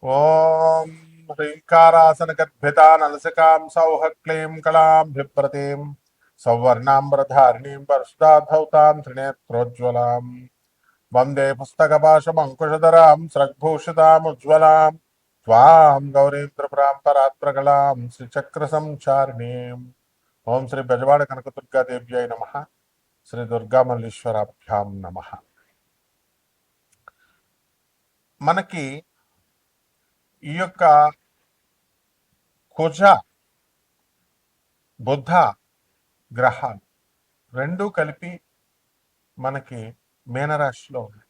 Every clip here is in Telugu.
ఓం హ్రీంకారాసనగద్భితానలసికాం సౌః క్లీం కళాం బిభ్రతీం సౌవర్ణాంబరధారిణీం పరశుదాధౌతాం త్రినేత్రోజ్వలాం వందే పుస్తకపాశమంకుశధరాం స్రగ్భూషితాముజ్వలాం త్వాం గౌరీంద్రపురాం పరాత్ప్రగళాం శ్రీచక్రసంచారిణీం. ఓం శ్రీ బెజవాడ కనకదుర్గాదేవ్యై నమః. శ్రీ దుర్గామల్లీశ్వరాభ్యాం నమః. మనకి ఈ యొక్క కుజ బుధ గ్రహాలు రెండూ కలిపి మనకి మీనరాశిలో ఉన్నాయి.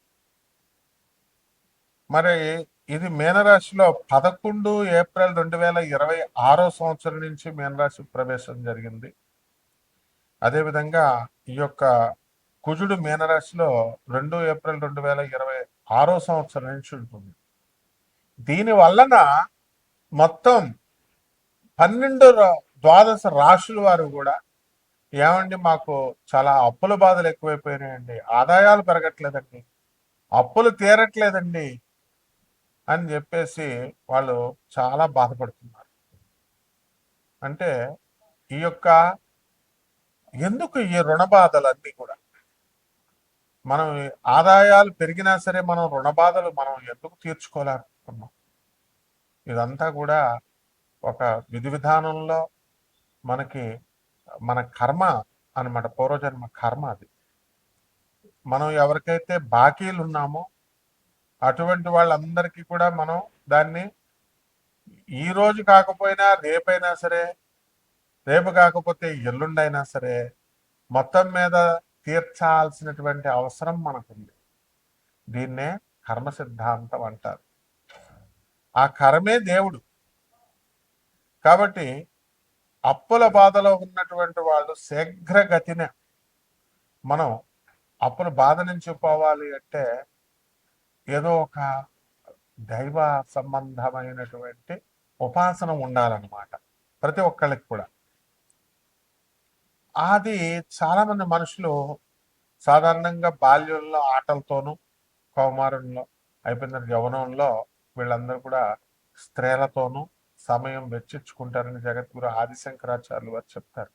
మరి ఇది మీనరాశిలో 11 ఏప్రిల్ 2026 సంవత్సరం నుంచి మీనరాశి ప్రవేశం జరిగింది. అదేవిధంగా ఈ యొక్క కుజుడు మీనరాశిలో 2 ఏప్రిల్ 2026 సంవత్సరం నుంచి ఉంటుంది. దీని వలన మొత్తం 12 ద్వాదశ రాశుల వారు కూడా ఏమండి మాకు చాలా అప్పుల బాధలు ఎక్కువైపోయినాయండి, ఆదాయాలు పెరగట్లేదండి, అప్పులు తీరట్లేదండి అని చెప్పేసి వాళ్ళు చాలా బాధపడుతున్నారు. అంటే ఈ యొక్క ఎందుకు ఈ రుణ బాధలన్నీ కూడా మనం ఆదాయాలు పెరిగినా సరే మనం రుణ బాధలు మనం ఎందుకు తీర్చుకోలేకపోతున్నాం? ఇదంతా కూడా ఒక విధి విధానంలో మనకి మన కర్మ అనమాట, పూర్వజన్మ కర్మ. అది మనం ఎవరికైతే బాకీలు ఉన్నామో అటువంటి వాళ్ళందరికీ కూడా మనం దాన్ని ఈ రోజు కాకపోయినా రేపైనా సరే, రేపు కాకపోతే ఎల్లుండైనా సరే మొత్తం మీద తీర్చాల్సినటువంటి అవసరం మనకుంది. దీన్నే కర్మ సిద్ధాంతం అంటారు. ఆ కర్మే దేవుడు. కాబట్టి అప్పుల బాధలో ఉన్నటువంటి వాళ్ళు శీఘ్రగతిన మనం అప్పుల బాధ నుంచి పోవాలి అంటే ఏదో ఒక దైవ సంబంధమైనటువంటి ఉపాసన ఉండాలన్నమాట ప్రతి ఒక్కళ్ళకి కూడా. అది చాలామంది మనుషులు సాధారణంగా బాల్యంలో ఆటలతోనూ, కౌమారంలో అయిపోయిన యవనంలో వీళ్ళందరూ కూడా స్త్రీలతోనూ సమయం వెచ్చించుకుంటారని జగద్గురు ఆదిశంకరాచార్యులు వారు చెప్తారు.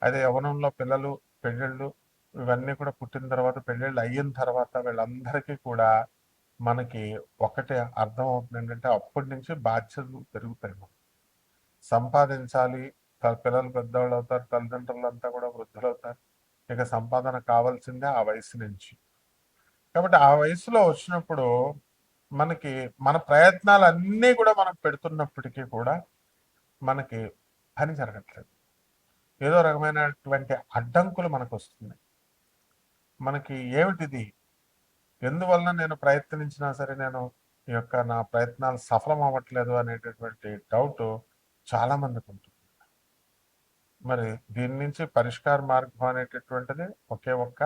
అదే యవనంలో పిల్లలు పెళ్ళిళ్ళు ఇవన్నీ కూడా పుట్టిన తర్వాత, పెళ్ళిళ్ళు అయిన తర్వాత వీళ్ళందరికీ కూడా మనకి ఒకటే అర్థం అవుతుంది ఏంటంటే అప్పటి నుంచి బాధ్యతలు పెరుగుతాయి. మనం సంపాదించాలి, పిల్లలు పెద్దవాళ్ళు అవుతారు, తల్లిదండ్రులంతా కూడా వృద్ధులు అవుతారు. ఇక సంపాదన కావాల్సిందే ఆ వయసు నుంచి. కాబట్టి ఆ వయసులో వచ్చినప్పుడు మనకి మన ప్రయత్నాలు అన్నీ కూడా మనం పెడుతున్నప్పటికీ కూడా మనకి పని జరగట్లేదు. ఏదో రకమైనటువంటి అడ్డంకులు మనకు వస్తున్నాయి. మనకి ఏమిటిది, ఎందువలన నేను ప్రయత్నించినా సరే నేను ఈ యొక్క నా ప్రయత్నాలు సఫలం అవ్వట్లేదు అనేటటువంటి డౌట్ చాలా మందికి ఉంటుంది. మరి దీని నుంచి పరిష్కార మార్గం అనేటటువంటిది ఒకే ఒక్క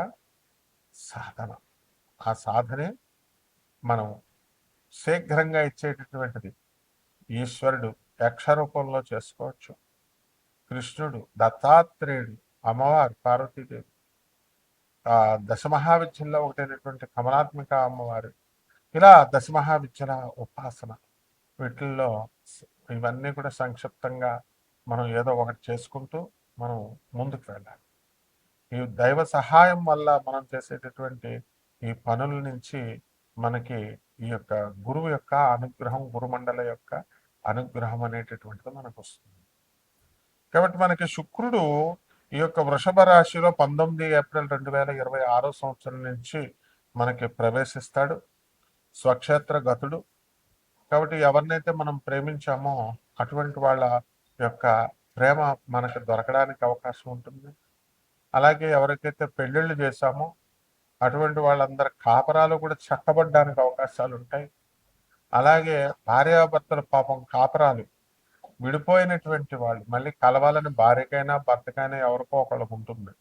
సాధన. ఆ సాధనే మనం శీఘ్రంగా ఇచ్చేటటువంటిది. ఈశ్వరుడు యక్షరూపంలో చేసుకోవచ్చు, కృష్ణుడు, దత్తాత్రేయుడు, అమ్మవారు పార్వతీదేవి, దశమహావిద్యల్లో ఒకటైనటువంటి కమలాత్మిక అమ్మవారు, ఇలా దశమహావిద్యల ఉపాసన. వీటిల్లో ఇవన్నీ కూడా సంక్షిప్తంగా మనం ఏదో ఒకటి చేసుకుంటూ మనం ముందుకు వెళ్ళాలి. ఈ దైవ సహాయం వల్ల మనం చేసేటటువంటి ఈ పనుల నుంచి మనకి ఈ యొక్క గురువు యొక్క అనుగ్రహం, గురుమండల యొక్క అనుగ్రహం అనేటటువంటిది మనకు వస్తుంది. కాబట్టి మనకి శుక్రుడు ఈ యొక్క వృషభ రాశిలో 19 ఏప్రిల్ 2026 సంవత్సరం నుంచి మనకి ప్రవేశిస్తాడు. స్వక్షేత్ర గతుడు. కాబట్టి ఎవరినైతే మనం ప్రేమించామో అటువంటి వాళ్ళ యొక్క ప్రేమ మనకు దొరకడానికి అవకాశం ఉంటుంది. అలాగే ఎవరికైతే పెళ్ళిళ్ళు చేశామో అటువంటి వాళ్ళందరి కాపరాలు కూడా చక్కబడ్డానికి అవకాశాలు ఉంటాయి. అలాగే భార్యాభర్తలు పాపం కాపరాలు విడిపోయినటువంటి వాళ్ళు మళ్ళీ కలవాలని భార్యకైనా భర్తకైనా ఎవరికో ఒకళ్ళకు ఉంటుంది.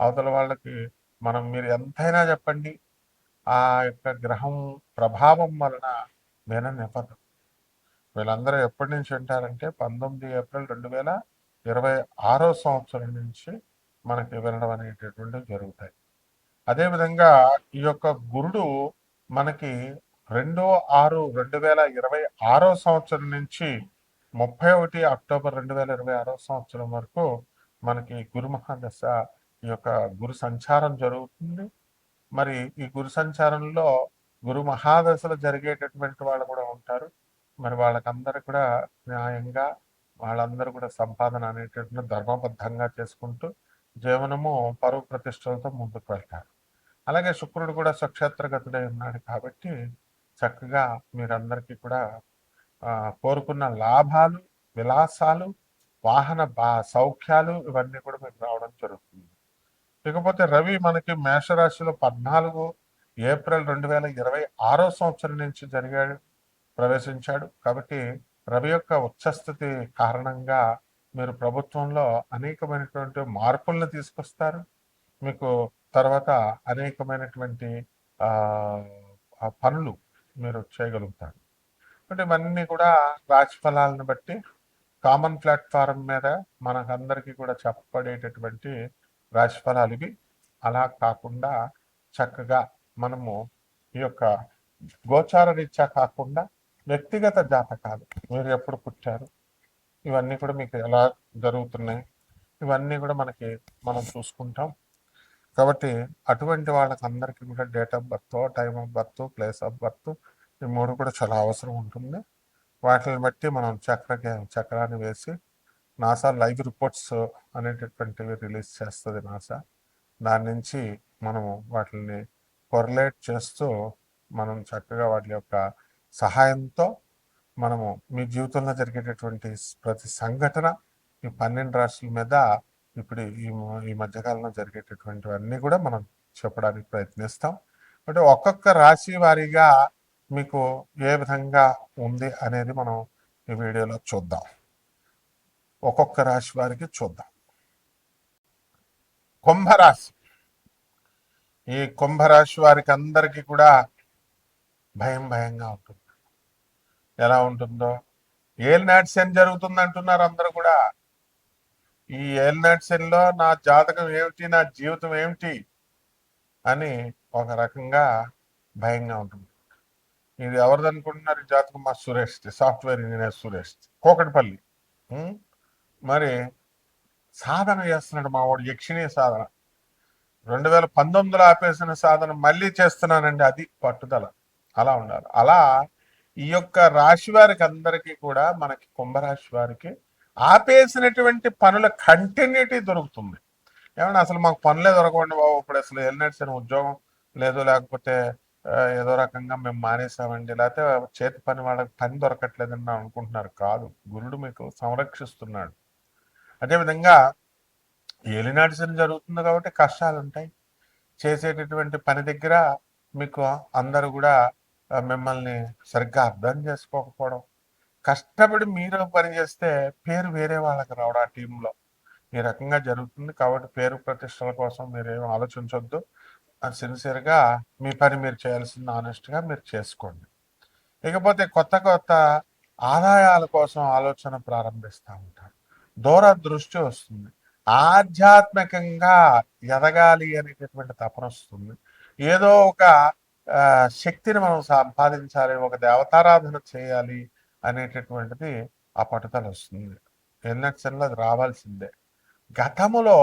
అవతల వాళ్ళకి మనం మీరు ఎంతైనా చెప్పండి, ఆ యొక్క గ్రహం ప్రభావం వలన విననివ్వదు. వీళ్ళందరూ ఎప్పటి నుంచి వింటారంటే 19 ఏప్రిల్ 2026 సంవత్సరం నుంచి మనకి వినడం అనేటటువంటివి జరుగుతాయి. అదేవిధంగా ఈ యొక్క గురుడు మనకి 2/6/2026 సంవత్సరం నుంచి 31 అక్టోబర్ 2026 సంవత్సరం వరకు మనకి గురు మహాదశ ఈ యొక్క గురు సంచారం జరుగుతుంది. మరి ఈ గురు సంచారంలో గురు మహాదశలు జరిగేటటువంటి వాళ్ళు కూడా ఉంటారు. మరి వాళ్ళకందరూ కూడా న్యాయంగా వాళ్ళందరూ కూడా సంపాదన అనేటటువంటి ధర్మబద్ధంగా చేసుకుంటూ జీవనము పరువు ప్రతిష్టలతో ముందుకు వెళ్తారు. అలాగే శుక్రుడు కూడా స్వక్షేత్రగతుడై ఉన్నాడు కాబట్టి చక్కగా మీరందరికీ కూడా కోరుకున్న లాభాలు, విలాసాలు, వాహన సౌఖ్యాలు ఇవన్నీ కూడా మీకు రావడం జరుగుతుంది. ఇకపోతే రవి మనకి మేషరాశిలో 14 ఏప్రిల్ 2026 సంవత్సరం నుంచి ప్రవేశించాడు. కాబట్టి రవి యొక్క ఉచ్చస్థితి కారణంగా మీరు ప్రభుత్వంలో అనేకమైనటువంటి మార్పులను తీసుకొస్తారు. మీకు తర్వాత అనేకమైనటువంటి పనులు మీరు చేయగలుగుతారు. అంటే ఇవన్నీ కూడా రాశి ఫలాలను బట్టి కామన్ ప్లాట్ఫారం మీద మనకందరికీ కూడా చెప్పబడేటటువంటి రాశి ఫలాలు ఇవి. అలా కాకుండా చక్కగా మనము ఈ యొక్క గోచార రీత్యా కాకుండా వ్యక్తిగత జాతకాలు, మీరు ఎప్పుడు పుట్టారు, ఇవన్నీ కూడా మీకు ఎలా జరుగుతున్నాయి, ఇవన్నీ కూడా మనం చూసుకుంటాం. కాబట్టి అటువంటి వాళ్ళకి అందరికీ కూడా date of birth, time of birth, place of birth ఈ మూడు కూడా చాలా అవసరం ఉంటుంది. వాటిని బట్టి మనం చక్రాన్ని వేసి నాసా లైవ్ రిపోర్ట్స్ అనేటటువంటివి రిలీజ్ చేస్తుంది నాసా. దాని నుంచి మనము వాటిని కొరలేట్ చేస్తూ మనం చక్కగా వాటి యొక్క సహాయంతో మనము మీ జీవితంలో జరిగేటటువంటి ప్రతి సంఘటన ఈ 12 రాశుల మీద ఇప్పుడు ఈ మధ్యకాలంలో జరిగేటటువంటివన్నీ కూడా మనం చెప్పడానికి ప్రయత్నిస్తాం. అంటే ఒక్కొక్క రాశి వారీగా మీకు ఏ విధంగా ఉంది అనేది మనం ఈ వీడియోలో చూద్దాం. ఒక్కొక్క రాశి వారికి చూద్దాం. కుంభరాశి. ఈ కుంభరాశి వారికి అందరికీ కూడా భయంగా ఉంటుంది. ఎలా ఉంటుందో, ఏలినాటి శని జరుగుతుంది అంటున్నారు అందరూ కూడా. ఈ ఏలినాటి శనిలో నా జాతకం ఏమిటి, నా జీవితం ఏమిటి అని ఒక రకంగా భయంగా ఉంటుంది. ఇది ఎవరిది అనుకుంటున్నారు? ఈ జాతకం మా సురేష్, సాఫ్ట్వేర్ ఇంజనీర్ సురేష్, కోకటిపల్లి. మరి సాధన చేస్తున్నాడు మా వాడు, యక్షిణీ సాధన. 2019లో ఆపేసిన సాధన మళ్ళీ చేస్తున్నానండి. అది పట్టుదల, అలా ఉండాలి. అలా ఈ యొక్క రాశి వారికి అందరికీ కూడా, మనకి కుంభరాశి వారికి ఆపేసినటువంటి పనుల కంటిన్యూటీ దొరుకుతుంది. ఏమన్నా అసలు మాకు పనులే దొరకవండి బాబు, ఇప్పుడు అసలు వెళ్ళినట్టు ఉద్యోగం లేదు, లేకపోతే ఏదో రకంగా మేము మానేసామండి, లేకపోతే చేతి పని వాళ్ళకి పని దొరకట్లేదని అనుకుంటున్నారు. కాదు, గురుడు మీకు సంరక్షిస్తున్నాడు. అదేవిధంగా ఏలినాటి శని జరుగుతుంది కాబట్టి కష్టాలు ఉంటాయి. చేసేటటువంటి పని దగ్గర మీకు అందరూ కూడా మిమ్మల్ని సరిగ్గా అర్థం చేసుకోకపోవడం, కష్టపడి మీరు పని చేస్తే పేరు వేరే వాళ్ళకి రావడం ఆ టీంలో, ఈ రకంగా జరుగుతుంది. కాబట్టి పేరు ప్రతిష్టల కోసం మీరేం ఆలోచించొద్దు. సిన్సియర్గా మీ పని మీరు చేయాల్సింది ఆనెస్ట్గా మీరు చేసుకోండి. ఇకపోతే కొత్త ఆదాయాల కోసం ఆలోచన ప్రారంభిస్తూ ఉంటారు. దూరదృష్టి వస్తుంది. ఆధ్యాత్మికంగా ఎదగాలి అనేటటువంటి తపన వస్తుంది. ఏదో ఒక శక్తిని మనం సంపాదించాలి, ఒక దేవతారాధన చేయాలి అనేటటువంటిది ఆ పట్టుదల వస్తుంది. ఎన్నక్షన్లో అది రావాల్సిందే. గతములో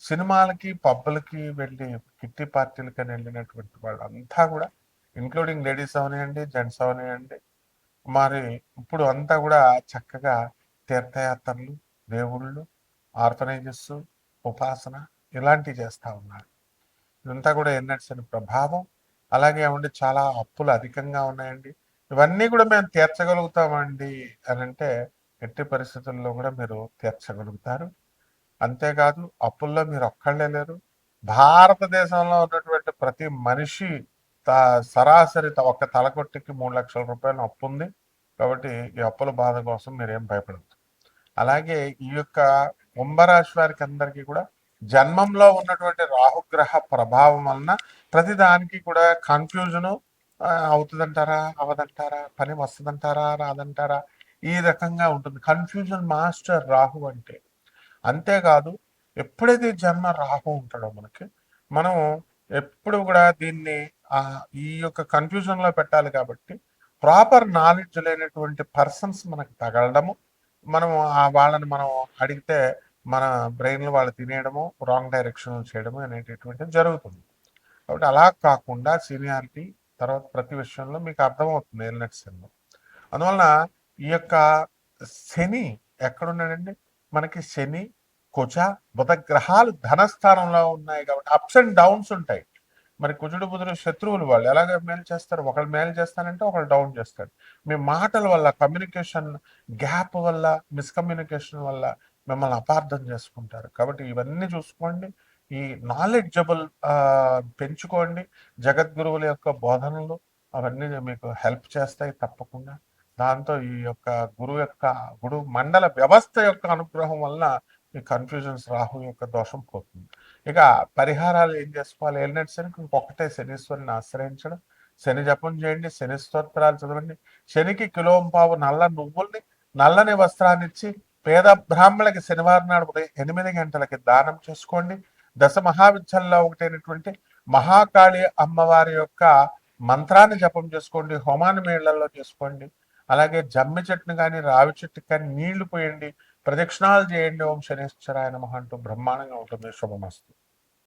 సినిమాలకి, పబ్బులకి వెళ్ళి, కిట్టి పార్టీలకని వెళ్ళినటువంటి వాళ్ళంతా కూడా, ఇంక్లూడింగ్ లేడీస్ అవనివ్వండి, జెంట్స్ అవనివ్వండి, మరి ఇప్పుడు అంతా కూడా చక్కగా తీర్థయాత్రలు, దేవుళ్ళు, ఆర్ఫనైజెస్, ఉపాసన ఇలాంటివి చేస్తూ ఉన్నారు. ఇదంతా కూడా ఎన్నట్సని ప్రభావం. అలాగే ఏమండి, చాలా అప్పులు అధికంగా ఉన్నాయండి, ఇవన్నీ కూడా మేము తీర్చగలుగుతామండి అని అంటే ఎట్టి పరిస్థితుల్లో కూడా మీరు తీర్చగలుగుతారు. అంతేకాదు, అప్పుల్లో మీరు ఒక్కళ్ళే లేరు. భారతదేశంలో ఉన్నటువంటి ప్రతి మనిషి సరాసరి ఒక తలకొట్టికి 3 లక్షల రూపాయలు అప్పు ఉంది. కాబట్టి ఈ అప్పుల బాధ కోసం మీరేం భయపడద్దు. అలాగే ఈ యొక్క కుంభరాశి వారికి అందరికీ కూడా జన్మంలో ఉన్నటువంటి రాహుగ్రహ ప్రభావం వలన ప్రతిదానికి కూడా కన్ఫ్యూజను అవుతుందంటారా, అవదంటారా, పని వస్తుందంటారా, రాదంటారా, ఈ రకంగా ఉంటుంది. కన్ఫ్యూజన్ మాస్టర్ రాహు అంటే. అంతేకాదు, ఎప్పుడైతే జన్మ రాహు ఉంటాడో మనం ఎప్పుడు కూడా దీన్ని ఈ యొక్క కన్ఫ్యూజన్లో పెట్టాలి కాబట్టి ప్రాపర్ నాలెడ్జ్ లేనటువంటి పర్సన్స్ మనకు తగలడము, మనం వాళ్ళని మనం అడిగితే మన బ్రెయిన్లో వాళ్ళు తినేయడము, రాంగ్ డైరెక్షన్ చేయడము అనేటటువంటిది జరుగుతుంది. కాబట్టి అలా కాకుండా సీనియారిటీ తర్వాత ప్రతి విషయంలో మీకు అర్థమవుతుంది ఎల్నెట్ శనిలో. అందువలన ఈ యొక్క శని ఎక్కడున్నాడండి? మనకి శని, కుజ, బుధ గ్రహాలు ధనస్థానంలో ఉన్నాయి కాబట్టి అప్స్ అండ్ డౌన్స్ ఉంటాయి. మరి కుజుడు బుధుడు శత్రువులు, వాళ్ళు ఎలాగ మేలు చేస్తారు? ఒకళ్ళు మేలు చేస్తానంటే ఒకళ్ళు డౌన్ చేస్తాడు. మీ మాటల వల్ల, కమ్యూనికేషన్ గ్యాప్ వల్ల, మిస్కమ్యూనికేషన్ వల్ల మిమ్మల్ని అపార్థం చేసుకుంటారు. కాబట్టి ఇవన్నీ చూసుకోండి. ఈ నాలెడ్జబుల్ పెంచుకోండి. జగద్గురువుల యొక్క బోధనలు అవన్నీ మీకు హెల్ప్ చేస్తాయి తప్పకుండా. దాంతో ఈ యొక్క గురు మండల వ్యవస్థ యొక్క అనుగ్రహం వల్ల ఈ కన్ఫ్యూజన్స్, రాహు యొక్క దోషం పోతుంది. ఇక పరిహారాలు ఏం చేసుకోవాలి? ఏలినాటి శనికి ఇంకొకటే శనీశ్వరుని ఆశ్రయించడం, శని జపం చేయండి, శని స్తోత్రాలు చదవండి. శనికి కిలోంపావు నల్ల నువ్వుల్ని, నల్లని వస్త్రాన్ని ఇచ్చి పేద బ్రాహ్మణులకి శనివారం నాడు ఉదయం 8 గంటలకి దానం చేసుకోండి. దశ మహావిద్యల్లో ఒకటైనటువంటి మహాకాళి అమ్మవారి యొక్క మంత్రాన్ని జపం చేసుకోండి. హోమాన్ని మేళ్లలో చేసుకోండి. అలాగే జమ్మి చెట్టును కానీ, రావి చెట్టుకి కానీ నీళ్లు పోయండి, ప్రదక్షిణాలు చేయండి. ఓం శనేశ్వరాయ నమః అంటూ బ్రహ్మాండంగా ఉంటుంది. శుభమస్తు.